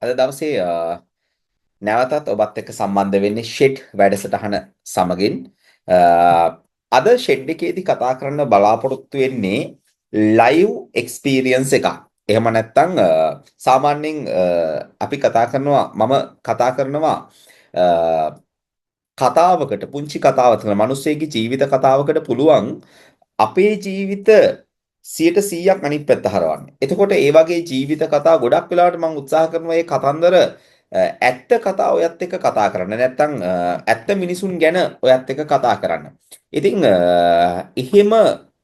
අද දවසේ නැවතත් ඔබත් එක්ක සම්බන්ධ වෙන්නේ ෂෙඩ් වැඩසටහන සමගින්. අ, අද ෂෙඩ් එකේදී කතා කරන්න බලාපොරොත්තු වෙන්නේ ලයිව් එක්ස්පීරියන්ස් එකක්. එහෙම නැත්නම් සාමාන්‍යයෙන් අපි කතා කරනවා මම කතා කරනවා අ, කතාවකට පුංචි කතාවක් කරන මිනිස්සෙගේ ජීවිත කතාවකට පුළුවන් අපේ ජීවිත 100%ක් අනිත් පැත්ත හරවන්න. එතකොට ඒ වගේ ජීවිත කතා ගොඩක් වෙලාවට මම උත්සාහ කරනවා මේ කතන්දර ඇත්ත කතා ඔයත් එක්ක කතා කරන්න. නැත්තම් ඇත්ත මිනිසුන් ගැන ඔයත් එක්ක කතා කරන්න. ඉතින් එහෙම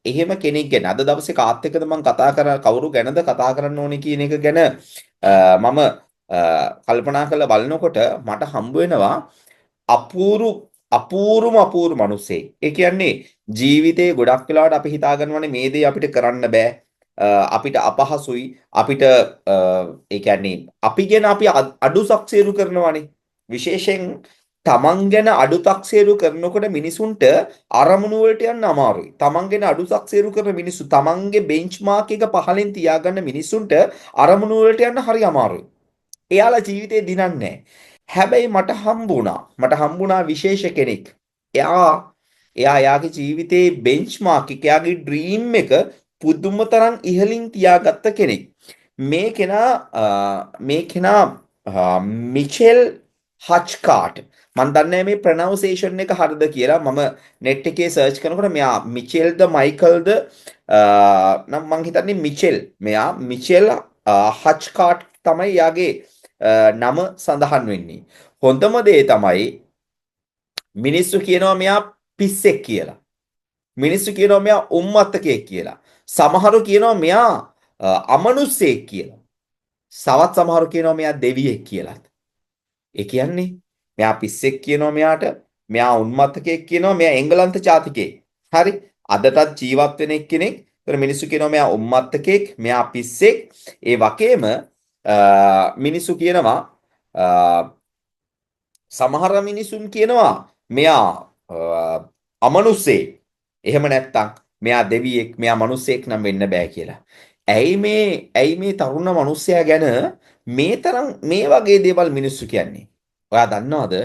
එහෙම කෙනෙක් ගැන අද දවසේ කාත් එක්කද මම කතා කරා කවුරු ගැනද කතා කරන්න ඕනේ කියන එක ගැන මම කල්පනා කරලා බලනකොට මට හම්බ වෙනවා අපූරු අපූරු මිනිස්සෙක්. ඒ කියන්නේ ජීවිතේ ගොඩක් වෙලාවට අපි හිතා ගන්නවානේ මේ දේ අපිට කරන්න බෑ. අපිට අපහසුයි. අපිට ඒ කියන්නේ අපි ගැන අපි අඩු සක්සේරු කරනවානේ. විශේෂයෙන් තමන් ගැන අඩු තක්සේරු කරනකොට මිනිසුන්ට අරමුණු වලට යන්න අමාරුයි. තමන් ගැන අඩු සක්සේරු කරන මිනිස්සු තමන්ගේ බෙන්ච්මාර්ක් එක පහලින් තියාගන්න මිනිසුන්ට අරමුණු වලට යන්න හරි අමාරුයි. එයාලා ජීවිතේ දිනන්නේ නැහැ. හැබැයි මට හම්බුණා විශේෂ කෙනෙක්. එයාගේ ජීවිතේ බෙන්ච්මාර්ක් එක එයාගේ ඩ්‍රීම් එක පුදුම තරම් ඉහළින් තියාගත්ත කෙනෙක්. මේ කෙනා මිචෙල් හච්කාට්. මම දන්නේ නැහැ මේ ප්‍රොනවුන්සියේෂන් එක හරිද කියලා. මම net එකේ සර්ච් කරනකොට මෙයා මිචෙල්ද මයිකල්ද නම් මං හිතන්නේ මිචෙල්. මෙයා මිචෙල් හච්කාට් තමයි යාගේ නම සඳහන් වෙන්නේ. හොඳම දේ තමයි මිනිස්සු කියනවා මෙයා පිස්සෙක් කියලා. මිනිස්සු කියනවා මෙයා උම්මත්තකයෙක් කියලා. සමහරු කියනවා මෙයා අමනුස්සයෙක් කියලා. සමහරු කියනවා මෙයා දෙවියෙක් කියලා. ඒ කියන්නේ මෙයා පිස්සෙක් කියනවා මෙයාට, මෙයා උන්මත්තකයෙක් කියනවා, මෙයා එංගලන්ත ජාතිකයෙක්. හරි? අදටත් ජීවත් වෙන එක්කෙනෙක්. ඒතර මිනිස්සු කියනවා මෙයා උම්මත්තකයෙක්, මෙයා පිස්සෙක්. ඒ වගේම මිනිස්සු කියනවා සමහර මිනිසුන් කියනවා මෙයා අමනුස්සයෙක්. එහෙම නැත්තම් මෙයා දෙවියෙක්, මෙයා මනුස්සයෙක් නම් වෙන්න බෑ කියලා. ඇයි මේ තරුණ මිනිස්සයා ගැන මේ තරම් මේ වගේ දේවල් මිනිස්සු කියන්නේ? ඔයා දන්නවද?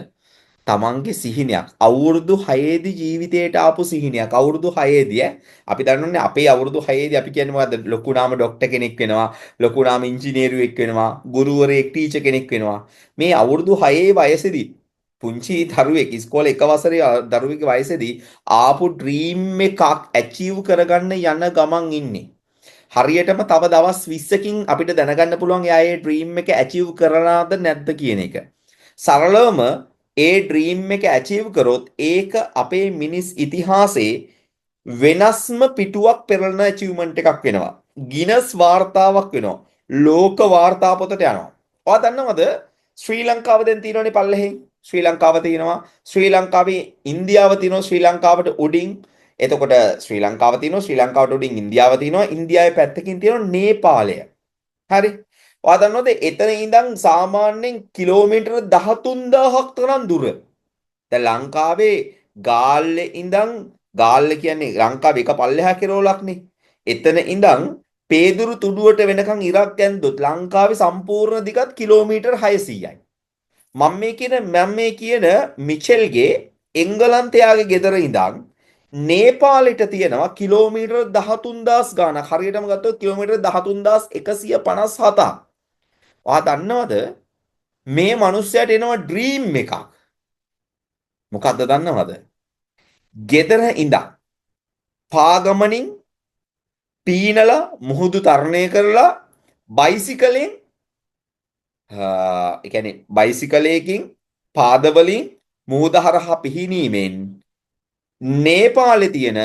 තමන්ගේ සිහිනයක් අවුරුදු 6 දී ජීවිතයට ආපු සිහිනයක් අවුරුදු 6 දී අපි දන්නෝනේ අපේ අවුරුදු 6 දී අපි කියන්නේ මොකද්ද? ලොකු නාම ડોක්ටර් කෙනෙක් වෙනවා, ලොකු නාම ඉංජිනේරුවෙක් වෙනවා, ගුරුවරයෙක් ටීචර් කෙනෙක් වෙනවා. මේ අවුරුදු 6 වයසේදී පුංචි දරුවෙක් ඉස්කෝලේ එක වසරේ දරුවෙක්ගේ වයසේදී ආපු ඩ්‍රීම් එකක් ඇචීව් කරගන්න යන ගමන් ඉන්නේ. හරියටම තව දවස් 20කින් අපිට දැනගන්න පුළුවන් එයා ඒ ඩ්‍රීම් එක ඇචීව් කරනවද නැද්ද කියන එක. සරලවම ඒ ඩ්‍රීම් එක ඇචීව් කරොත් ඒක අපේ මිනිස් ඉතිහාසයේ වෙනස්ම පිටුවක් පෙරලන ඇචීව්මන්ට් එකක් වෙනවා. ගිනස් වාර්තාවක් වෙනවා. ලෝක වාර්තා පොතට යනවා. ඔයා දන්නවද ශ්‍රී ලංකාව දැන් තියෙනවනේ පල්ලෙහෙන්. ශ්‍රී ලංකාව තියෙනවා. ශ්‍රී ලංකාවේ ඉන්දියාව තියෙනවා. ශ්‍රී ලංකාවට උඩින්. එතකොට ශ්‍රී ලංකාව තියෙනවා. ශ්‍රී ලංකාවට උඩින් ඉන්දියාව තියෙනවා. ඉන්දියාවේ පැත්තකින් තියෙනවා නේපාලය. හරි. ඔයා දන්නවද එතන ඉඳන් සාමාන්‍යයෙන් කිලෝමීටර 13000ක් තරම් දුර. දැන් ලංකාවේ ගාල්ලේ ඉඳන් ගාල්ල කියන්නේ ලංකාවේ එක පල්ලෙහා කෙරෝලක්නේ. එතන ඉඳන් පේදුරු තුඩුවට වෙනකන් ඉරක් ඇන්දොත් ලංකාවේ සම්පූර්ණ දිගත් කිලෝමීටර් 600යි. මම මේ කියන මිචෙල්ගේ එංගලන්තයාගේ ගෙදර ඉඳන් නේපාලෙට තියෙනවා කිලෝමීටර් 13000 ගාණක්. හරියටම ගත්තොත් කිලෝමීටර් 13157ක්. ඔයා දන්නවද මේ මිනිස්සයාට එනවා ඩ්‍රීම් එකක්. මොකද්ද දන්නවද? ගෙදර ඉඳන් පාගමනින් පීනලා මුහුදු තරණය කරලා බයිසිකලෙන් ඒ කියන්නේ බයිසිකලයකින් පාදවලින් මුහුද හරහා පිහිනීමෙන් නේපාලේ තියෙන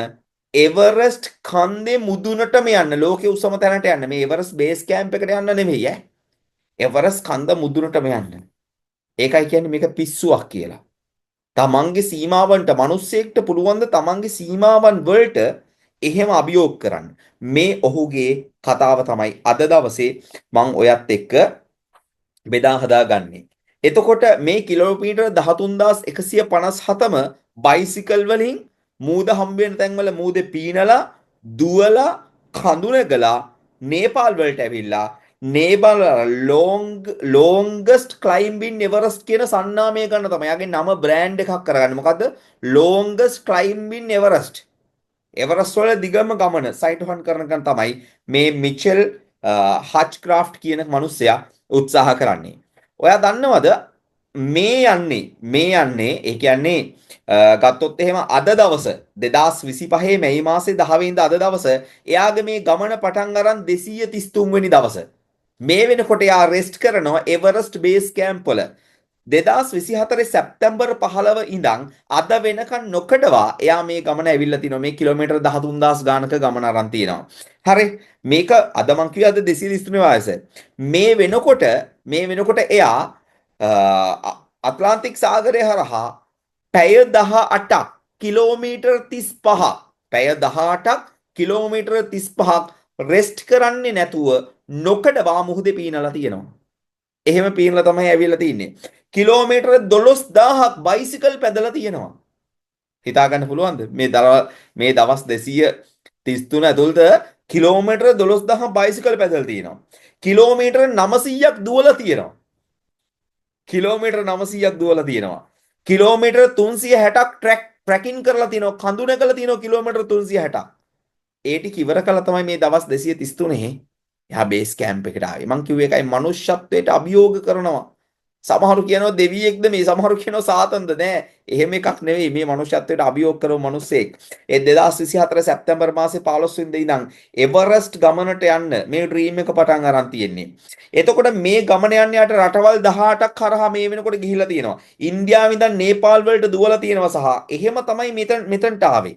එවරස්ට් කන්දේ මුදුනටම යන්න ලෝකේ උසම තැනට යන්න මේ එවරස්ට් බේස් කැම්ප් එකට යන්න නෙමෙයි ඈ එවරස්ට් කන්ද මුදුනටම යන්න. ඒකයි කියන්නේ මේක පිස්සුවක් කියලා. තමන්ගේ සීමාවන්ට මිනිස්සෙක්ට පුළුවන් ද තමන්ගේ සීමාවන් වලට එහෙම අභියෝග කරන්න. මේ ඔහුගේ කතාව තමයි අද දවසේ මම ඔයත් එක්ක බෙදා හදාගන්නේ. එතකොට මේ කිලෝමීටර් 13157ම බයිසිකල් වලින් මූද හම්බ වෙන තැන්වල මූදේ පීනලා දුවලා කඳුනගලා නේපාල් වලට ඇවිල්ලා නේබල් ලෝංගස්ට් ක්ලයිම්බින් එවරස්ට් කියන සන්නාමය ගන්න තමයි. යාගේ නම බ්‍රෑන්ඩ් එකක් කරගන්න. මොකද්ද? ලෝංගස්ට් ක්ලයිම්බින් එවරස්ට්. එවරස්ට් වල දිගම ගමන සයිට් 1 කරනකන් තමයි මේ මිචෙල් හච්ක්‍රාෆ්ට් කියන මිනිස්සයා උත්සාහ කරන්නේ. ඔයා දන්නවද මේ යන්නේ ඒ කියන්නේ ගත්තොත් එහෙම අද දවස 2025 මැයි මාසේ 10 වෙනිදා අද දවස එයාගේ මේ ගමන පටන් අරන් 233 වෙනි දවස. මේ වෙනකොට එයා රෙස්ට් කරනවා එවරස්ට් බේස් කැම්ප් වල. 2024 සැප්තැම්බර් 15 ඉඳන් අද වෙනකන් නොකඩවා එයා මේ ගමන ඇවිල්ලා තිනවා. මේ කිලෝමීටර් 13000 ගානක ගමන අරන් තියෙනවා. හරි. මේක අද මං කිව්වා අද 233 වයස. මේ වෙනකොට එයා අට්ලාන්ටික් සාගරය හරහා පැය 18ක් කිලෝමීටර් 35 පැය 18ක් කිලෝමීටර් 35ක් රෙස්ට් කරන්නේ නැතුව නොකඩවා මුහුදේ පීනලා තියෙනවා. එහෙම පීනලා තමයි ඇවිල්ලා තින්නේ. කිලෝමීටර 12000ක් බයිසිකල් පැදලා තියෙනවා. හිතා ගන්න පුළුවන්ද? මේ දවස් 233 ඇතුළත කිලෝමීටර 12000ක් බයිසිකල් පැදලා තියෙනවා. කිලෝමීටර 900ක් දුවලා තියෙනවා. කිලෝමීටර 900ක් දුවලා තියෙනවා. කිලෝමීටර 360ක් ට්‍රැකින් කරලා තියෙනවා. කඳු නැගලා තියෙනවා කිලෝමීටර 360ක්. ඒ ටික ඉවර කළා තමයි මේ දවස් 233 එහා බේස් කැම්ප් එකට ආවේ. මං කිව්වේ ඒකයි මනුෂ්‍යත්වයට අභියෝග කරනවා. සමහරු කියනවා දෙවියෙක්ද මේ, සමහරු කියනවා සාතන්ද. නෑ, එහෙම එකක් නෙවෙයි. මේ මනුෂ්‍යත්වයට අභියෝග කරව මිනිස්සෙක්. ඒ 2024 සැප්තැම්බර් මාසේ 15 වෙනිදා ඉඳන් එවරස්ට් ගමනට යන්න මේ ඩ්‍රීම් එක පටන් අරන් තියෙන්නේ. එතකොට මේ ගමන යන්නේ යට රටවල් 18ක් හරහා මේ වෙනකොට ගිහිලා තියෙනවා. ඉන්දියාව ඉඳන් නේපාල් වලට දුවලා තියෙනවා සහ එහෙම තමයි මෙතනට ආවේ.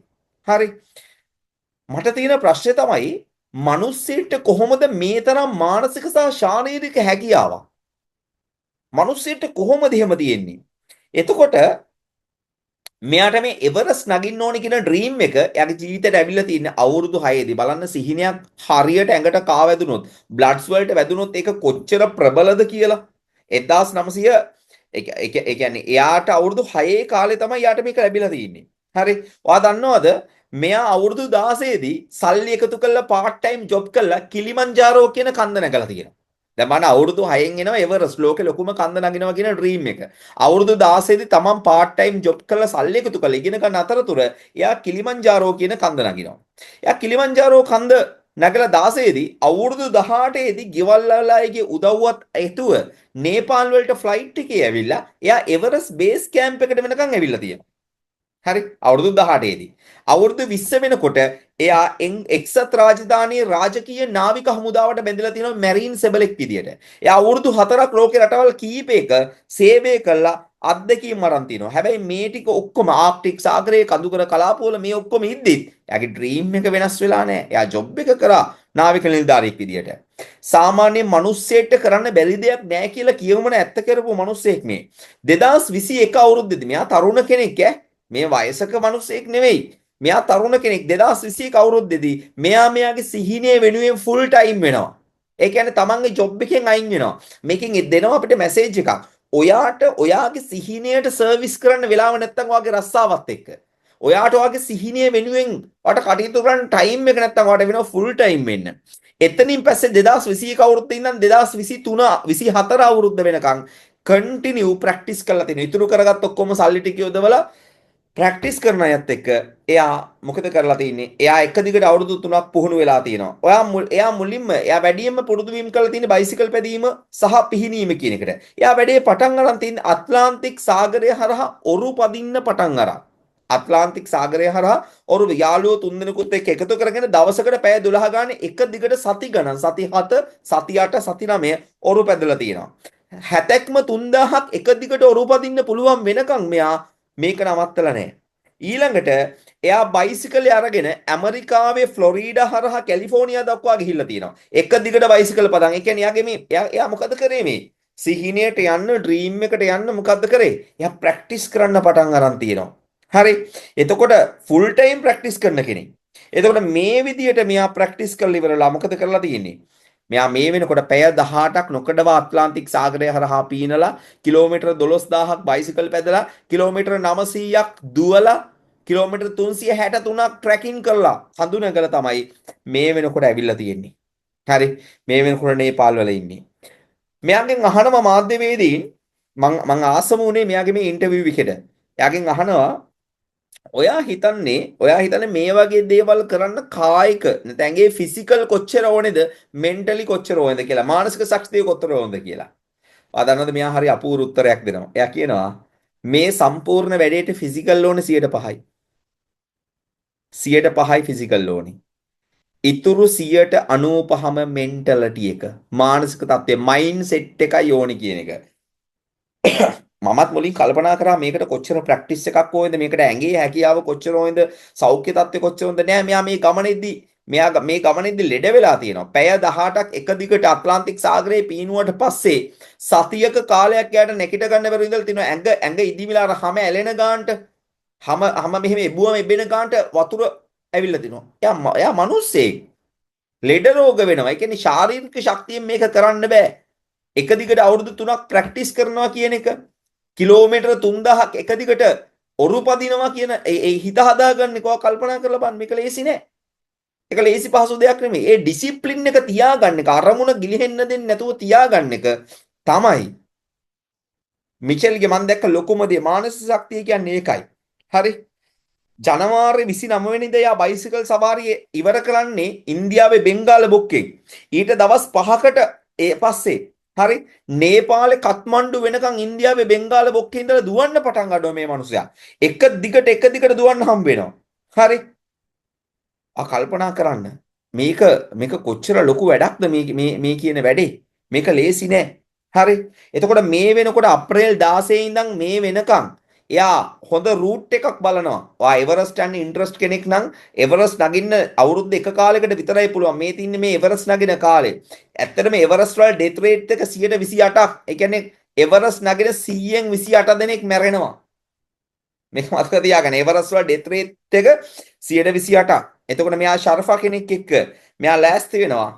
හරි. මට තියෙන ප්‍රශ්නේ තමයි මිනිස්සෙට කොහොමද මේ තරම් මානසික සහ ශාරීරික හැකියාවක්? මිනිස්සෙට කොහොමද එහෙම තියෙන්නේ? එතකොට මෙයාට මේ එවරස්ට් නගින්න ඕනේ කියන ඩ්‍රීම් එක එයාගේ ජීවිතේට ඇවිල්ලා තියෙන අවුරුදු 6 දී. බලන්න සිහිනයක් හරියට ඇඟට කා වැදුනොත්, බ්ලඩ්ස් වලට වැදුනොත් ඒක කොච්චර ප්‍රබලද කියලා. 1900 ඒ කියන්නේ එයාට අවුරුදු 6 කාලේ තමයි යාට මේක ලැබිලා තියෙන්නේ. හරි. ඔයා දන්නවද මෙයා අවුරුදු 16 දී සල්ලි එකතු කරලා පාර්ට් ටයිම් ජොබ් කරලා කිලිමන්ජාරෝ කියන කන්ද නැගලා තියෙනවා. දැන් මම අවුරුදු 6න් එනවා එවරස්ට් ලෝකේ ලොකුම කන්ද නගිනවා කියන ඩ්‍රීම් එක. අවුරුදු 16 දී තමන් පාර්ට් ටයිම් ජොබ් කරලා සල්ලි එකතු කරලා ඉගෙන ගන්න අතරතුර එයා කිලිමන්ජාරෝ කියන කන්ද නගිනවා. එයා කිලිමන්ජාරෝ කන්ද නැගලා 16 දී අවුරුදු 18 දී ගෙවල් වලයිගේ උදව්වත් ඇතුව නේපාල් වලට ෆ්ලයිට් එකේ ඇවිල්ලා එයා එවරස්ට් බේස් කැම්ප් එකට වෙනකන් ඇවිල්ලා තියෙනවා. හරි. අවුරුදු 18 දී. අවුරුදු 20 වෙනකොට එයා එක්සත් රාජධානී රාජකීය නාවික හමුදාවට බැඳලා තියෙනවා මැරීන් සෙබලෙක් විදියට. එයා අවුරුදු 4ක් ලෝකේ රටවල් කීපයක සේවය කළා අත්දැකීම් අරන් තිනවා. හැබැයි මේ ටික ඔක්කොම ආක්ටික් සාගරයේ කඳුකර කලාපවල මේ ඔක්කොම ඉද්දිත් එයාගේ ඩ්‍රීම් එක වෙනස් වෙලා නැහැ. එයා ජොබ් එක කරා නාවික නිලධාරියෙක් විදියට. සාමාන්‍ය මිනිස්සෙට කරන්න බැරි දෙයක් නැහැ කියලා කියවමන ඇත්ත කරපු මිනිස්සෙක් මේ. 2021 අවුරුද්දේදී මෙයා තරුණ කෙනෙක් ඈ. මේ වයසක මිනිසෙක් නෙවෙයි. මෙයා තරුණ කෙනෙක්. 2021 අවුරුද්දේදී මෙයාගේ සිහිනය වෙනුවෙන් ෆුල් ටයිම් වෙනවා. ඒ කියන්නේ තමන්ගේ ජොබ් එකෙන් අයින් වෙනවා. මේකෙන් දෙනවා අපිට මැසේජ් එකක්. ඔයාට ඔයාගේ සිහිනයට සර්විස් කරන්න වෙලාව නැත්තම් ඔයාගේ රස්සාවත් එක්ක. ඔයාට ඔයාගේ සිහිනය වෙනුවෙන් ඔයාට කටයුතු කරන්න ටයිම් එක නැත්තම් ඔයාට වෙනවා ෆුල් ටයිම් වෙන්න. එතනින් පස්සේ 2021 අවුරුද්දේ ඉඳන් 2023 24 අවුරුද්ද වෙනකන් කන්ටිනියු ප්‍රැක්ටිස් කරලා තිනවා. ඉතුරු කරගත්ත ඔක්කොම සල්ලි ටික යොදවලා ප්‍රැක්ටිස් කරන අයත් එක්ක එයා මොකද කරලා තින්නේ? එයා එක දිගට අවුරුදු 3ක් පුහුණු වෙලා තියෙනවා. එයා මුලින්ම එයා වැඩියෙන්ම පුරුදු වීම කරලා තියෙන්නේ බයිසිකල් පැදීම සහ පිහිනීම කියන එකට. එයා වැඩේ පටන් අරන් තින්නේ අට්ලාන්ටික් සාගරය හරහා ඔරු පදින්න පටන් අරන්. අට්ලාන්ටික් සාගරය හරහා ඔරු යාළුවෝ තුන්දෙනෙකුත් එක්ක එකතු කරගෙන දවසකට පැය 12 ගානේ එක දිගට සති ගණන් සති 7 සති 8 සති 9 ඔරු පැදලා තියෙනවා. 70ක්ම 3000ක් එක දිගට ඔරු පදින්න පුළුවන් වෙනකන් මෙයා මේක නවත්තලා නැහැ. ඊළඟට එයා බයිසිකලේ අරගෙන ඇමරිකාවේ ෆ්ලොරිඩා හරහා කැලිෆෝනියා දක්වා ගිහිල්ලා තියෙනවා. එක දිගට බයිසිකල් පදන්. ඒ කියන්නේ එයාගේ මේ එයා මොකද කරේ මේ? සිහිනයට යන්න ඩ්‍රීම් එකට යන්න මොකද්ද කරේ? එයා ප්‍රැක්ටිස් කරන්න පටන් අරන් තියෙනවා. හරි. එතකොට ෆුල් ටයිම් ප්‍රැක්ටිස් කරන කෙනෙක්. එතකොට මේ විදියට මෙයා ප්‍රැක්ටිස් කරලා ඉවරලා මොකද කරලා තියෙන්නේ? මෙයා මේ වෙනකොට පැය 18ක් නොකඩවා ඇට්ලාන්ටික් සාගරය හරහා පීනලා කිලෝමීටර 12000ක් බයිසිකල් පැදලා කිලෝමීටර 900ක් දුවලා කිලෝමීටර 363ක් ට්‍රැකින් කරලා හඳුනගලා තමයි මේ වෙනකොට ඇවිල්ලා තියෙන්නේ. හරි. මේ වෙනකොට නේපාල් වල ඉන්නේ. මෙයාගෙන් අහනවා මාධ්‍යවේදීන් මං ආසම උනේ මෙයාගේ මේ ඉන්ටර්විව් එකට. එයාගෙන් අහනවා ඔයා හිතන්නේ මේ වගේ දේවල් කරන්න කායික නැත්නම් ඇඟේ ෆිසිකල් කොච්චර ඕනේද මෙන්ටලි කොච්චර ඕනේද කියලා මානසික ශක්තිය කොච්චර ඕනේද කියලා. ඔයා දන්නවද මෙයා හරි අපූර්ව උත්තරයක් දෙනවා. එයා කියනවා මේ සම්පූර්ණ වැඩේට ෆිසිකල් ඕනේ 105යි. 105යි ෆිසිකල් ඕනේ. ඉතුරු 95ම මෙන්ටලිටි එක. මානසික තත්ත්වය මයින්ඩ් සෙට් එකයි ඕනේ කියන එක. මමත් මුලින් කල්පනා කරා මේකට කොච්චර ප්‍රැක්ටිස් එකක් ඕනේද මේකට ඇඟේ හැකියාව කොච්චර ඕනේද සෞඛ්‍ය තත්ත්වය කොච්චර ඕනේද නෑ මෙයා මේ ගමනේදී ලෙඩ වෙලා තියෙනවා පැය 18ක් එක දිගට ඇට්ලාන්ටික් සාගරයේ පීනුවට පස්සේ සතියක කාලයක් යාට නැගිට ගන්න බැරුව ඉඳලා තිනවා ඇඟ ඉදිමිලා අර හැම ඇලෙන ගානට හැම මෙහෙම එබුවම එබෙන ගානට වතුර ඇවිල්ලා තිනවා එයා මිනිස්සෙක් ලෙඩ රෝග වෙනවා ඒ කියන්නේ ශාරීරික ශක්තියෙන් මේක කරන්න බෑ එක දිගට අවුරුදු 3ක් ප්‍රැක්ටිස් කරනවා කියන එක කිලෝමීටර 3000ක් එක දිගට ඔරු පදිනවා කියන ඒ හිත හදාගන්නේ කොහොම කල්පනා කරලා බලන්න මේක ලේසි නෑ. ඒක ලේසි පහසු දෙයක් නෙමෙයි. ඒ ඩිසිප්ලින් එක තියාගන්න එක අරමුණ ගිලිහෙන්න දෙන්නේ නැතුව තියාගන්න එක තමයි මිචෙල්ගේ මම දැක්ක ලොකුම දේ මානසික ශක්තිය කියන්නේ ඒකයි. හරි. ජනවාරි 29 වෙනිදා යා බයිසිකල් සවාරිය ඉවර කරන්නේ ඉන්දියාවේ බෙන්ගාල බොක්කේ. ඊට දවස් 5කට ඒ පස්සේ හරි නේපාලේ කත්මණ්ඩු වෙනකන් ඉන්දියාවේ බෙන්ගාල බොක්කේ ඉඳලා දුවන්න පටන් ගන්නවා මේ මිනිසයා. එක දිගට දුවන්න හම්බ වෙනවා. හරි. කල්පනා කරන්න. මේක කොච්චර ලොකු වැඩක්ද මේ කියන වැඩේ. මේක ලේසි නෑ. හරි. එතකොට මේ වෙනකොට අප්‍රේල් 16 ඉඳන් මේ වෙනකන් එයා හොඳ රූට් එකක් බලනවා. ඔයා එවරස්ට් යන්න ඉන්ට්‍රස්ට් කෙනෙක් නම් එවරස්ට් නගින්න අවුරුදු 1 කාලයකට විතරයි පුළුවන්. මේ තින්නේ මේ එවරස්ට් නගින කාලේ. ඇත්තටම එවරස්ට් වල ඩෙත් රේට් එක 128ක්. ඒ කියන්නේ එවරස්ට් නගින 100න් 28 දෙනෙක් මැරෙනවා. මේක මතක තියාගන්න. එවරස්ට් වල ඩෙත් රේට් එක 128ක්. එතකොට මෙයා ශර්ෆා කෙනෙක් එක්ක මෙයා ලෑස්ති වෙනවා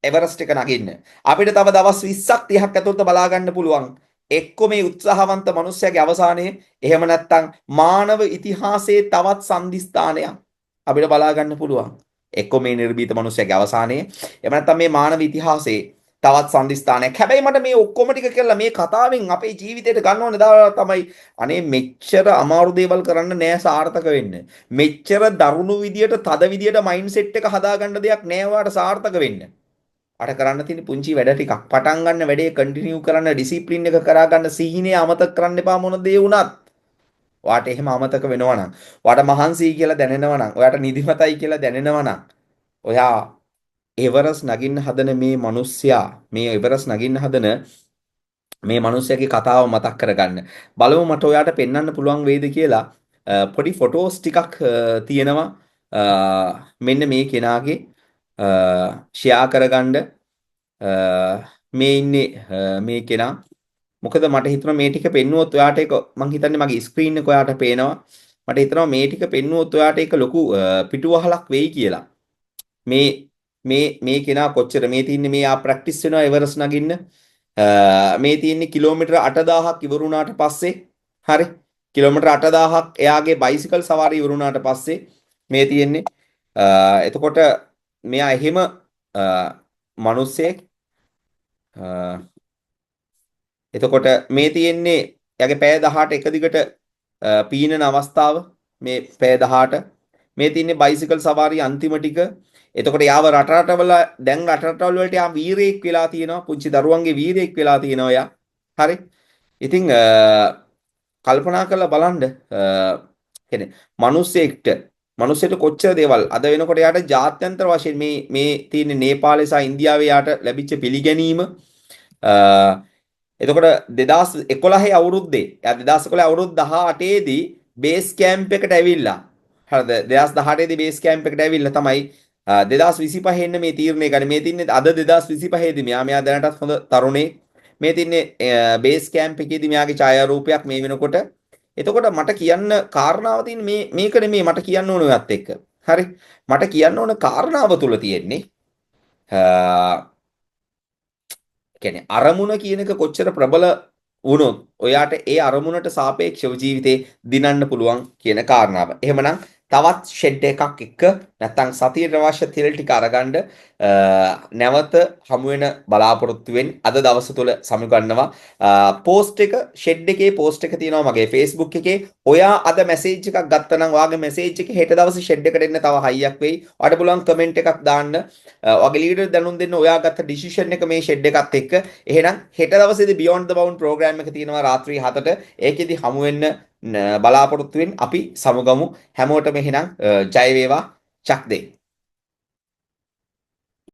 එවරස්ට් එක නගින්න. අපිට තව දවස් 20ක් 30ක් ඇතුළත බලා ගන්න පුළුවන්. එක්ක මේ උත්සාහවන්ත මිනිස්සයාගේ අවසානයේ එහෙම නැත්නම් මානව ඉතිහාසයේ තවත් සම්දිස්ථානයක් අපිට බලා ගන්න පුළුවන්. එක්ක මේ නිර්භීත මිනිස්සයාගේ අවසානයේ එහෙම නැත්නම් මේ මානව ඉතිහාසයේ තවත් සම්දිස්ථානයක්. හැබැයි මට මේ ඔක්කොම ටික කියලා මේ කතාවෙන් අපේ ජීවිතයට ගන්න ඕනේ දාලා තමයි අනේ මෙච්චර අමාරු දේවල් කරන්න නෑ සාර්ථක වෙන්න. මෙච්චර දරුණු විදියට තද විදියට මයින්ඩ් සෙට් එක හදාගන්න දෙයක් නෑ ඔයාලට සාර්ථක වෙන්න. අර කරන්න තියෙන පුංචි වැඩ ටිකක් පටන් ගන්න වැඩේ කන්ටිනියු කරන්න ඩිසිප්ලින් එක කරා ගන්න සිහිනේ අමතක කරන්න එපා මොන දේ වුණත්. ඔයාට එහෙම අමතක වෙනවා නම්, ඔයාට මහන්සියි කියලා දැනෙනවා නම්, ඔයාට නිදිමතයි කියලා දැනෙනවා නම්, ඔයා එවරස් නගින්න හදන මේ මිනිස්සයා, මේ එවරස් නගින්න හදන මේ මිනිස්සයාගේ කතාව මතක් කරගන්න. බලමු මට ඔයාට පෙන්වන්න පුළුවන් වේද කියලා පොඩි ෆොටෝස් ටිකක් තියෙනවා. මෙන්න මේ කෙනාගේ ෂෙයා කරගන්න මේ ඉන්නේ මේ කෙනා. මොකද මට හිතුණා මේ ටික පෙන්නුවොත් ඔයාට ඒක මං හිතන්නේ මගේ ස්ක්‍රීන් එක ඔයාට පේනවා. මට හිතනවා මේ ටික පෙන්නුවොත් ඔයාට ඒක ලොකු පිටුවහලක් වෙයි කියලා. මේ කෙනා කොච්චර මේ තින්නේ මේ ආ ප්‍රැක්ටිස් වෙනවා එවරස් නගින්න. මේ තින්නේ කිලෝමීටර 8000ක් ඉවරුණාට පස්සේ හරි කිලෝමීටර 8000ක් එයාගේ බයිසිකල් සවාරිය ඉවරුණාට පස්සේ මේ තියෙන්නේ එතකොට මෙයා එහෙම මිනිස්සෙක් එතකොට මේ තියෙන්නේ එයාගේ පැය 18 එක දිගට පීනන අවස්ථාව මේ පැය 18 මේ තියෙන්නේ බයිසිකල් සවාරිය අන්තිම ටික. එතකොට යාව රටවල දැන් රටවල වලට යා වීරයෙක් වෙලා තියෙනවා. පුංචි දරුවන්ගේ වීරයෙක් වෙලා තියෙනවා යා. හරි. ඉතින් කල්පනා කරලා බලන්න කියන්නේ මිනිස්සෙට කොච්චර දේවල් අද වෙනකොට යාට ජාත්‍යන්තර වශයෙන් මේ තියෙන නේපාලේ සහ ඉන්දියාවේ යාට ලැබිච්ච පිළිගැනීම එතකොට 2011 අවුරුද්දේ එයා 2011 අවුරුදු 18 දී බේස් කැම්ප් එකට ඇවිල්ලා හරිද 2018 දී බේස් කැම්ප් එකට ඇවිල්ලා තමයි 2025 එන්න මේ තීරණය ගන්න. මේ තින්නේ අද 2025 දී මෙයා දැනටත් හොඳ තරුණේ. මේ තින්නේ බේස් කැම්ප් එකේදී මෙයාගේ ඡායාරූපයක් මේ වෙනකොට. එතකොට මට කියන්න කාරණාව තියෙන්නේ මේක නෙමෙයි මට කියන්න ඕන ඔයත් එක්ක. හරි. මට කියන්න ඕන කාරණාව තුල තියෙන්නේ කියන්නේ අරමුණ කියන එක කොච්චර ප්‍රබල වුණොත් ඔයාට ඒ අරමුණට සාපේක්ෂව ජීවිතේ දිනන්න පුළුවන් කියන කාරණාව. එහෙමනම් තවත් ෂෙඩ් එකක් එක්ක නැත්නම් සතියට අවශ්‍ය තෙල් ටික අරගන්න නැවත හමු වෙන බලාපොරොත්තුවෙන් අද දවස තුල සමුගන්නවා. පෝස්ට් එක ෂෙඩ් එකේ පෝස්ට් එක තියෙනවා මගේ Facebook එකේ. ඔයා අද මැසේජ් එකක් ගත්තා නම් ඔයාගේ මැසේජ් එක හෙට දවසේ ෂෙඩ් එකට එන්න තව හයියක් වෙයි. ඔයාලට පුළුවන් කමෙන්ට් එකක් දාන්න. ඔයාගේ ලීඩර් දැනුම් දෙන්න ඔයා ගත්ත ඩිසිෂන් එක මේ ෂෙඩ් එකත් එක්ක. එහෙනම් හෙට දවසේදී Beyond the Bound ප්‍රෝග්‍රෑම් එක තියෙනවා රාත්‍රී 7ට. ඒකෙදි හමු වෙන්න බලාපොරොත්තුවෙන් අපි සමුගමු. හැමෝටම එහෙනම් ජය වේවා. චක් දෙයි.